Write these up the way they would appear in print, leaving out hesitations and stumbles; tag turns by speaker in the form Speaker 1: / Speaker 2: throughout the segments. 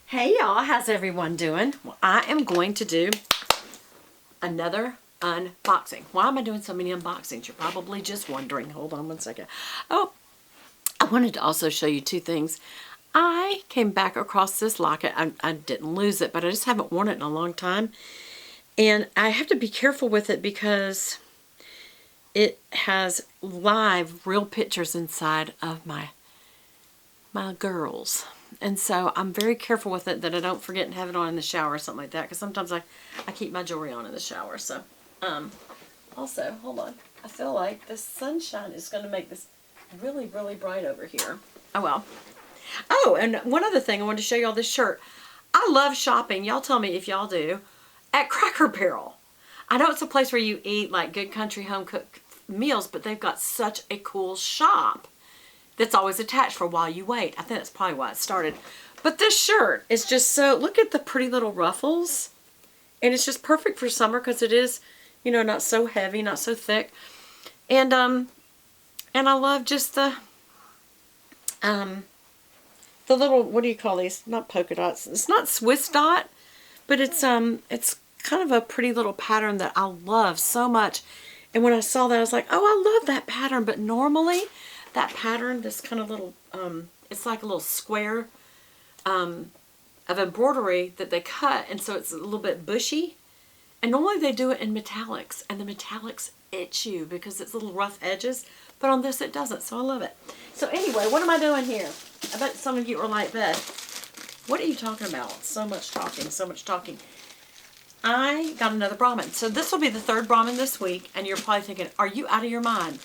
Speaker 1: Hey y'all, how's everyone doing? Well, I am going to do another unboxing. Why am I doing so many unboxings? You're probably just wondering. Hold on one second. Oh, I wanted to also show you two things. I came back across this locket. I didn't lose it, but I just haven't worn it in a long time. And I have to be careful with it because it has live, real pictures inside of my girls. And so I'm very careful with it that I don't forget and have it on in the shower or something like that, because sometimes I keep my jewelry on in the shower. So also, hold on, I feel like the sunshine is going to make this really, really bright over here. Oh well. Oh, and one other thing, I wanted to show you all this shirt. I love shopping, y'all tell me if y'all do, at Cracker Barrel. I know it's a place where you eat like good country home cooked meals, but they've got such a cool shop that's always attached for while you wait. I think that's probably why it started. But this shirt is just so, look at the pretty little ruffles. And it's just perfect for summer because it is, you know, not so heavy, not so thick. And I love just the little, what do you call these? Not polka dots. It's not Swiss dot, but it's kind of a pretty little pattern that I love so much. And when I saw that, I was like, oh, I love that pattern. But normally, that pattern, this kind of little, it's like a little square of embroidery that they cut, and so it's a little bit bushy. And normally they do it in metallics, and the metallics itch you because it's little rough edges, but on this it doesn't, so I love it. So anyway, what am I doing here? I bet some of you are like, Beth, what are you talking about? So much talking, so much talking. I got another Brahman. So this will be the third Brahman this week, and you're probably thinking, are you out of your mind?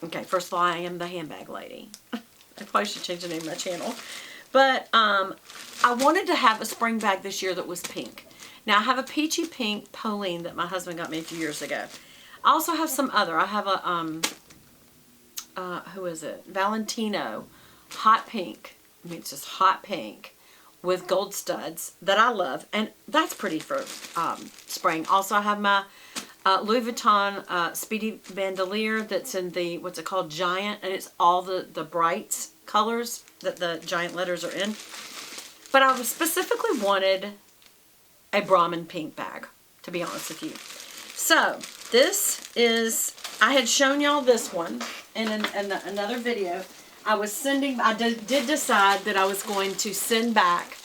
Speaker 1: Okay, first of all, I am the handbag lady. I probably should change the name of my channel. But I wanted to have a spring bag this year that was pink. Now, I have a peachy pink Pauline that my husband got me a few years ago. I also have some other. I have a, who is it? Valentino hot pink. I mean, it's just hot pink with gold studs that I love. And that's pretty for spring. Also, I have my Louis Vuitton Speedy Bandolier that's in the, what's it called, Giant, and it's all the brights colors that the Giant letters are in. But I specifically wanted a Brahman pink bag, to be honest with you. So this is, I had shown y'all this one in another video. I did decide that I was going to send back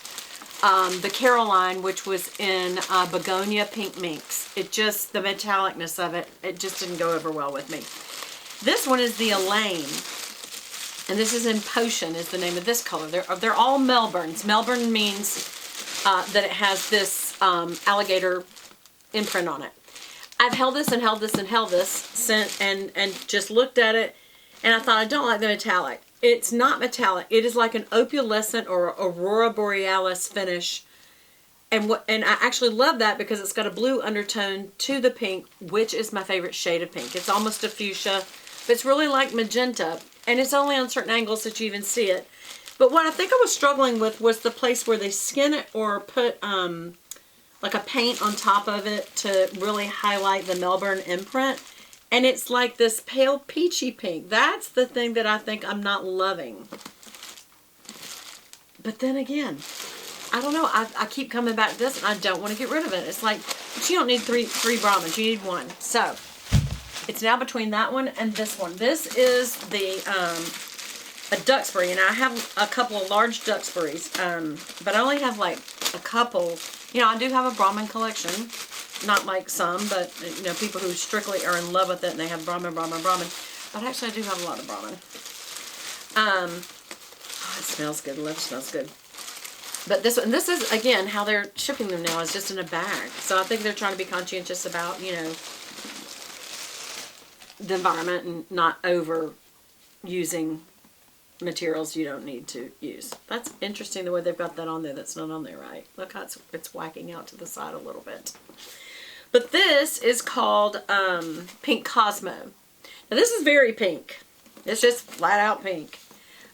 Speaker 1: the Caroline, which was in Begonia Pink Minx. It just, the metallicness of it, it just didn't go over well with me. This one is the Elaine, and this is in Potion is the name of this color. They're all Melbournes. Melbourne means that it has this alligator imprint on it. I've held this and held this and held this and just looked at it, and I thought, I don't like the metallic. It's not metallic. It is like an opalescent or aurora borealis finish. And I actually love that because it's got a blue undertone to the pink, which is my favorite shade of pink. It's almost a fuchsia, but it's really like magenta. And it's only on certain angles that you even see it. But what I think I was struggling with was the place where they skin it or put like a paint on top of it to really highlight the Melbourne imprint. And it's like this pale peachy pink. That's the thing that I think I'm not loving. But then again, I don't know. I keep coming back to this and I don't want to get rid of it. It's like, but you don't need three Brahmans. You need one. So, it's now between that one and this one. This is the a Duxbury. And I have a couple of large Duxburys. But I only have like a couple. You know, I do have a Brahman collection. Not like some, but, you know, people who strictly are in love with it and they have Brahman. But actually, I do have a lot of Brahman. Oh, it smells good. Love smells good. But this one, this is, again, how they're shipping them now is just in a bag. So I think they're trying to be conscientious about, you know, the environment and not over using materials you don't need to use. That's interesting the way they've got that on there that's not on there, right? Look how it's whacking out to the side a little bit. But this is called Pink Cosmo. Now this is very pink. It's just flat out pink.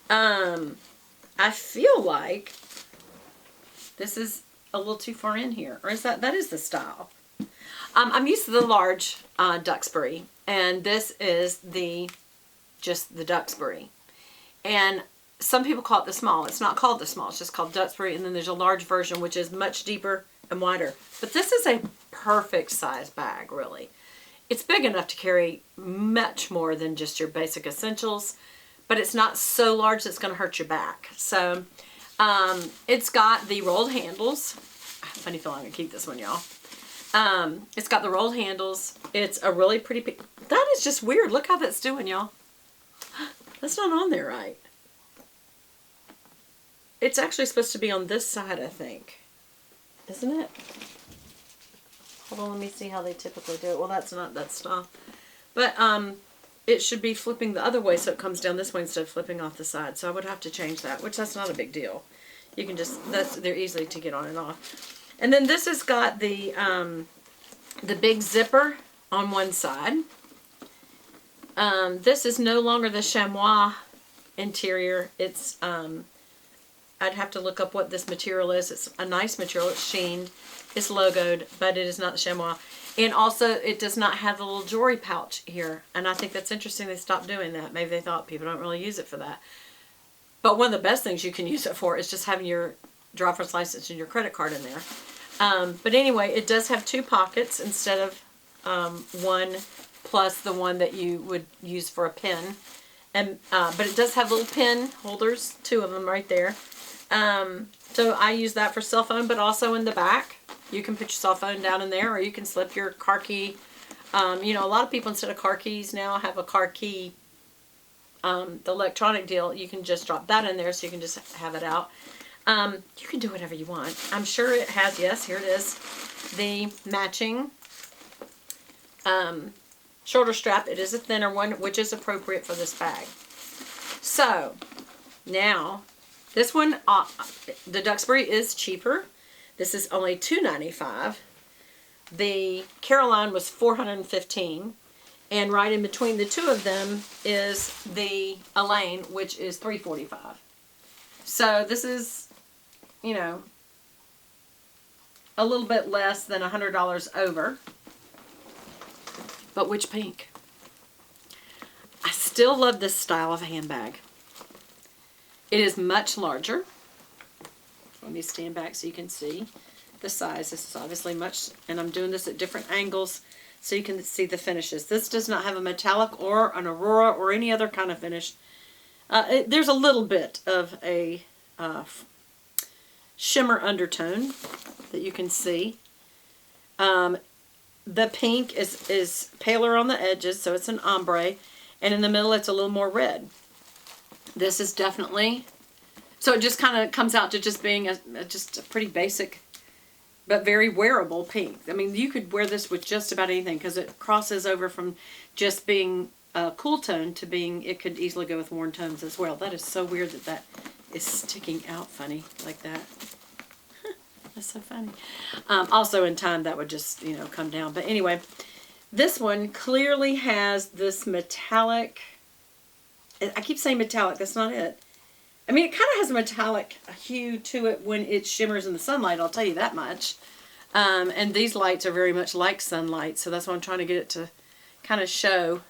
Speaker 1: I feel like this is a little too far in here. Or is that is the style. I'm used to the large Duxbury. And this is just the Duxbury. And some people call it the small. It's not called the small. It's just called Duxbury. And then there's a large version, which is much deeper and wider. But this is a perfect size bag, really. It's big enough to carry much more than just your basic essentials, but it's not so large that it's going to hurt your back. So it's got the rolled handles. I have a funny feeling I'm going to keep this one, y'all. It's got the rolled handles. It's a really pretty... That is just weird. Look how that's doing, y'all. That's not on there right. It's actually supposed to be on this side, I think. Isn't it? Hold on, let me see how they typically do it. Well, that's not that style. But it should be flipping the other way so it comes down this way instead of flipping off the side. So I would have to change that, which that's not a big deal. You can just, they're easy to get on and off. And then this has got the big zipper on one side. This is no longer the chamois interior. It's, I'd have to look up what this material is. It's a nice material. It's sheened. It's logoed, but it is not the chamois. And also, it does not have the little jewelry pouch here. And I think that's interesting they stopped doing that. Maybe they thought people don't really use it for that. But one of the best things you can use it for is just having your driver's license and your credit card in there. But anyway, it does have two pockets instead of one plus the one that you would use for a pen. And but it does have little pen holders, two of them right there. So I use that for cell phone, but also in the back. You can put your cell phone down in there, or you can slip your car key. You know, a lot of people, instead of car keys now, have a car key, the electronic deal. You can just drop that in there so you can just have it out. You can do whatever you want. I'm sure it has, yes, here it is, the matching shoulder strap. It is a thinner one, which is appropriate for this bag. So, now, this one, the Duxbury is cheaper. This is only $2.95. The Caroline was $415. And right in between the two of them is the Elaine, which is $345. So this is, you know, a little bit less than $100 over. But which pink? I still love this style of handbag. It is much larger. Let me stand back so you can see the size. This is obviously much, and I'm doing this at different angles so you can see the finishes. This does not have a metallic or an aurora or any other kind of finish. There's a little bit of a shimmer undertone that you can see. The pink is paler on the edges, so it's an ombre, and in the middle it's a little more red. This is definitely, so it just kind of comes out to just being just a pretty basic but very wearable pink. I mean, you could wear this with just about anything because it crosses over from just being a cool tone to being, it could easily go with warm tones as well. That is so weird that that is sticking out funny like that. That's so funny. Also in time that would just, you know, come down. But anyway, this one clearly has this metallic, I keep saying metallic, that's not it. I mean, it kind of has a metallic hue to it when it shimmers in the sunlight, I'll tell you that much. And these lights are very much like sunlight, so that's why I'm trying to get it to kind of show.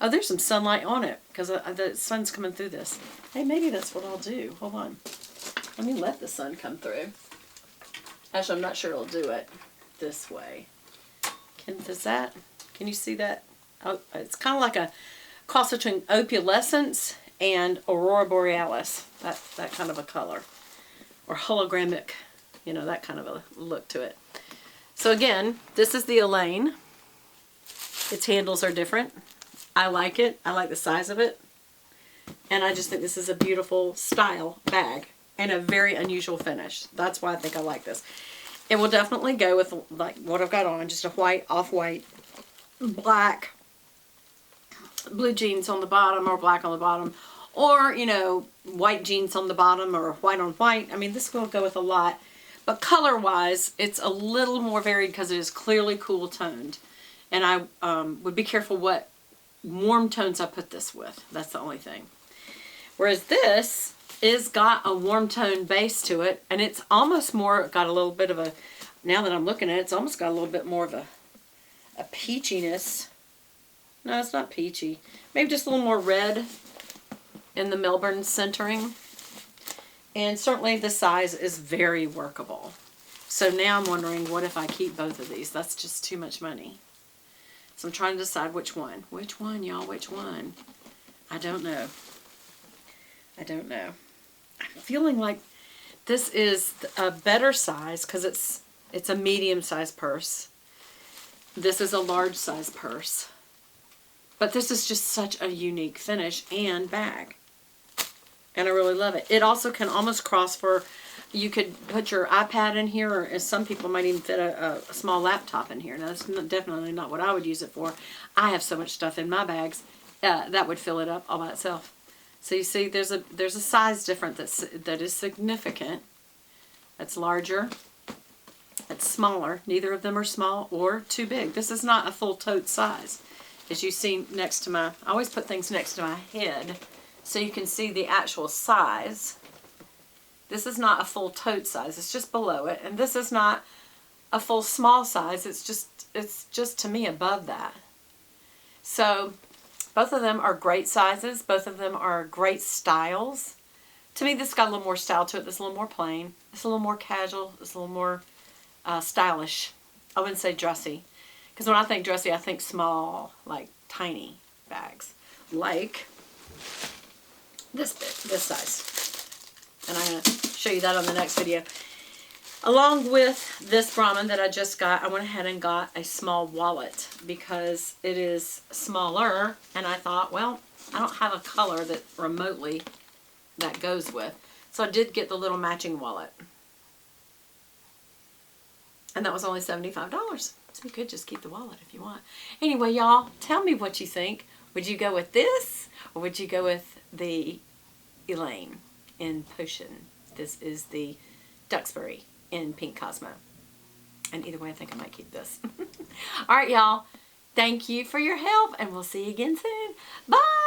Speaker 1: Oh, there's some sunlight on it, because the sun's coming through this. Hey, maybe that's what I'll do. Hold on. Let me let the sun come through. Actually, I'm not sure it'll do it this way. Can you see that? Oh, it's kind of like a cross between opalescence and aurora borealis. That kind of a color. Or hologramic, you know, that kind of a look to it. So again, this is the Elaine. Its handles are different. I like it. I like the size of it. And I just think this is a beautiful style bag. And a very unusual finish. That's why I think I like this. It will definitely go with like what I've got on. Just a white, off-white, black, blue jeans on the bottom or black on the bottom. Or, you know, white jeans on the bottom or white on white. I mean, this will go with a lot. But color-wise, it's a little more varied because it is clearly cool toned. And I would be careful what warm tones I put this with. That's the only thing. Whereas this is got a warm tone base to it, and it's almost more got a little bit of a, now that I'm looking at it, it's almost got a little bit more of a peachiness. No, it's not peachy. Maybe just a little more red in the Melbourne centering. And certainly the size is very workable. So now I'm wondering, what if I keep both of these? That's just too much money. So I'm trying to decide which one. Which one, y'all? Which one? I don't know. I don't know. I'm feeling like this is a better size because it's a medium-sized purse. This is a large-size purse. But this is just such a unique finish and bag. And I really love it. It also can almost cross for, you could put your iPad in here, or some people might even fit a small laptop in here. Now, that's definitely not what I would use it for. I have so much stuff in my bags that would fill it up all by itself. So you see, there's a size difference that is significant. That's larger. That's smaller. Neither of them are small or too big. This is not a full tote size. As you see next to I always put things next to my head so you can see the actual size. This is not a full tote size. It's just below it. And this is not a full small size. It's just to me above that. So both of them are great sizes. Both of them are great styles. To me, this got a little more style to it. This is a little more plain. It's a little more casual. It's a little more stylish. I wouldn't say dressy. Because when I think dressy, I think small, like tiny bags. Like this big, this size. And I'm going to show you that on the next video. Along with this Brahman that I just got, I went ahead and got a small wallet because it is smaller. And I thought, well, I don't have a color that remotely that goes with. So I did get the little matching wallet. And that was only $75. So you could just keep the wallet if you want. Anyway, y'all, tell me what you think. Would you go with this, or would you go with the Elaine in Potion? This is the Duxbury in Pink Cosmo. And either way, I think I might keep this. All right, y'all. Thank you for your help, and we'll see you again soon. Bye!